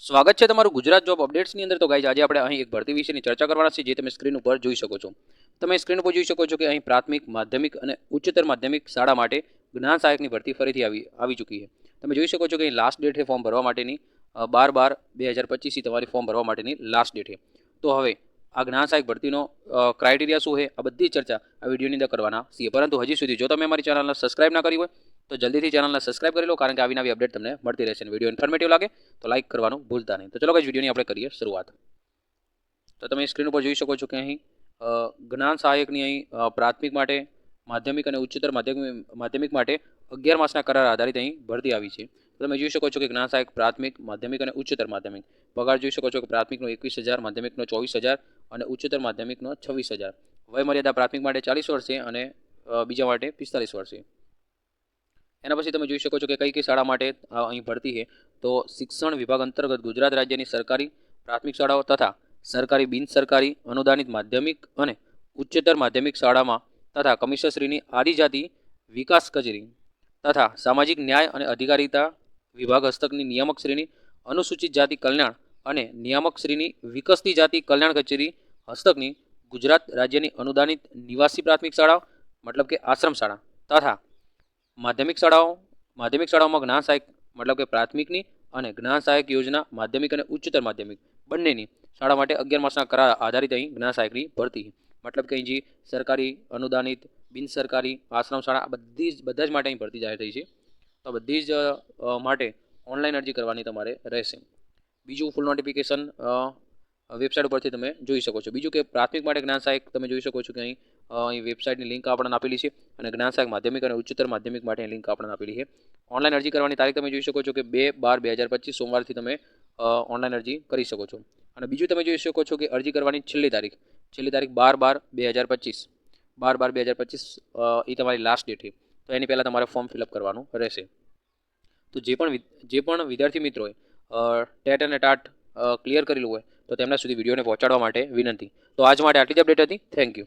સ્વાગત છે તમારું ગુજરાત જોબ અપડેટ્સની અંદર। તો ગાઈઝ આજે આપણે અહીં એક ભરતી વિશેની ચર્ચા કરવાના છે, જે તમે સ્ક્રીન ઉપર જોઈ શકો છો। તમે સ્ક્રીન ઉપર જોઈ શકો છો કે અહીં પ્રાથમિક, માધ્યમિક અને ઉચ્ચતર માધ્યમિક શાળા માટે જ્ઞાન સહાયકની ભરતી ફરીથી આવી ચૂકી છે। તમે જોઈ શકો છો કે અહીં લાસ્ટ ડેટ છે ફોર્મ ભરવા માટેની 12/12/2025 તમારી ફોર્મ ભરવા માટેની લાસ્ટ ડેટ છે। તો હવે આ જ્ઞાન સહાયક ભરતીનો ક્રાઇટેરિયા શું છે, આ બધી ચર્ચા આ વિડીયોની અંદર કરવાના છીએ। પરંતુ હજી સુધી જો તમે અમારી ચેનલને સબસ્ક્રાઇબ ના કરી હોય તો જલ્દીથી ચેનલને સબસ્ક્રાઇબ કરી લો, કારણ કે આવી નવી અપડેટ તમને મળતી રહેશે। વિડીયો ઇન્ફોર્મેટિવ લાગે તો લાઇક કરવાનું ભૂલતા નહીં। તો ચલો ગાઈસ વિડીયોની આપણે કરીએ શરૂઆત। તો તમે સ્ક્રીન ઉપર જોઈ શકો છો કે અહીં જ્ઞાન સહાયકની અહીં પ્રાથમિક માટે, માધ્યમિક અને ઉચ્ચતર માધ્યમિક માટે 11 માસના કરાર આધારિત અહીં ભરતી આવી છે। તો તમે જોઈ શકો છો કે જ્ઞાન સહાયક પ્રાથમિક, માધ્યમિક અને ઉચ્ચતર માધ્યમિક પગાર જોઈ શકો છો કે પ્રાથમિકનો 21,000, માધ્યમિકનો 24,000 અને ઉચ્ચતર માધ્યમિકનો 26,000। વય મર્યાદા પ્રાથમિક માટે 40 વર્ષ છે અને બીજા માટે 45 વર્ષ છે। એના પછી તમે જોઈ શકો છો કે કઈ કઈ શાળા માટે અહીં ભરતી છે। તો શિક્ષણ વિભાગ અંતર્ગત ગુજરાત રાજ્યની સરકારી પ્રાથમિક શાળાઓ તથા સરકારી બિન સરકારી અનુદાનિત માધ્યમિક અને ઉચ્ચતર માધ્યમિક શાળામાં તથા કમિશનશ્રીની આદિજાતિ વિકાસ કચેરી તથા સામાજિક ન્યાય અને અધિકારીતા વિભાગ હસ્તકની નિયામક શ્રેણી અનુસૂચિત જાતિ કલ્યાણ અને નિયામક શ્રેણી વિકસતી જાતિ કલ્યાણ કચેરી હસ્તકની ગુજરાત રાજ્યની અનુદાનિત નિવાસી પ્રાથમિક શાળા મતલબ કે આશ્રમ શાળા તથા માધ્યમિક શાળાઓમાં જ્ઞાન સહાયક મતલબ કે પ્રાથમિકની અને જ્ઞાન સહાયક યોજના માધ્યમિક અને ઉચ્ચતર માધ્યમિક બંનેની શાળા માટે 11 માસના કરાર આધારિત અહીં જ્ઞાન સહાયકની ભરતી, મતલબ કે અહીં જે સરકારી અનુદાનિત, બિન સરકારી, આશ્રમ શાળા બધા જ માટે અહીં ભરતી જાહેર થઈ છે। તો બધી જ માટે ઓનલાઈન અરજી કરવાની તમારે રહેશે। બીજું ફૂલ નોટિફિકેશન વેબસાઇટ ઉપરથી તમે જોઈ શકો છો। બીજું કે પ્રાથમિક માટે જ્ઞાન સહાયક તમે જોઈ શકો છો કે અહીં વેબસાઇટની લિંક આપણને આપેલી છે અને જ્ઞાન સહાયક માધ્યમિક અને ઉચ્ચતર માધ્યમિક માટે લિંક આપણને આપેલી છે। ઓનલાઈન અરજી કરવાની તારીખ તમે જોઈ શકો છો કે 2/12/2025 સોમવારથી તમે ઓનલાઈન અરજી કરી શકો છો। અને બીજું તમે જોઈ શકો છો કે અરજી કરવાની છેલ્લી તારીખ 12/12/2025 12/12/2025 એ તમારી લાસ્ટ ડેટ છે। તો એની પહેલાં તમારે ફોર્મ ફિલઅપ કરવાનું રહેશે। તો જે પણ વિદ્યાર્થી મિત્રોએ ટેટ અને ટાટ ક્લિયર કરેલું હોય તો તેમના સુધી વિડીયોને પહોંચાડવા માટે વિનંતી। તો આજ માટે આટલી જ અપડેટ હતી। Thank you.